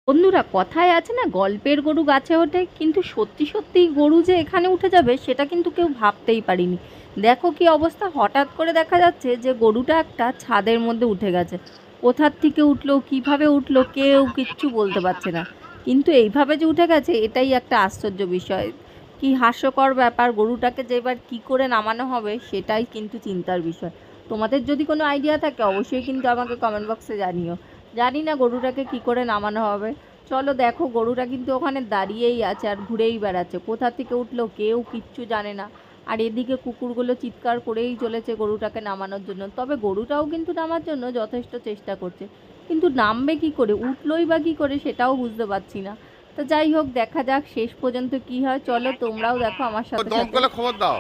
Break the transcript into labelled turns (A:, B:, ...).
A: বন্ধুরা, কথায় আছে না, গল্পের গরু গাছে ওঠে, কিন্তু সত্যি সত্যিই গরু যে এখানে উঠে যাবে সেটা কিন্তু কেউ ভাবতেই পারিনি। দেখো কি অবস্থা, হঠাৎ করে দেখা যাচ্ছে যে গরুটা একটা ছাদের মধ্যে উঠে গেছে। কোথার থেকে উঠলো, কিভাবে উঠলো, কেউ কিচ্ছু বলতে পারছে না। কিন্তু এইভাবে যে উঠে গেছে এটাই একটা আশ্চর্য বিষয়। কি হাস্যকর ব্যাপার, গরুটাকে যে এবার কী করে নামানো হবে সেটাই কিন্তু চিন্তার বিষয়। তোমাদের যদি কোনো আইডিয়া থাকে অবশ্যই কিন্তু আমাকে কমেন্ট বক্সে জানিও। জানি না গরুটাকে কি করে নামানো হবে। চলো দেখো, গরুটা কিন্তু ওখানে দাঁড়িয়েই আছে আর ঘুরেই বেড়াচ্ছে, কোথা থেকে উঠলো কেউ কিচ্ছু জানে না। আর এদিকে কুকুরগুলো চিৎকার করেই চলেছে গরুটাকে নামানোর জন্য, তবে গরুটাও কিন্তু নামার জন্য যথেষ্ট চেষ্টা করছে। কিন্তু নামবে কি করে, উঠলোই বা কী করে সেটাও বুঝতে পারছি না। তো যাই হোক, দেখা যাক শেষ পর্যন্ত কি হয়। চলো তোমরাও দেখো আমার সাথে সাথে।
B: খবর দাও।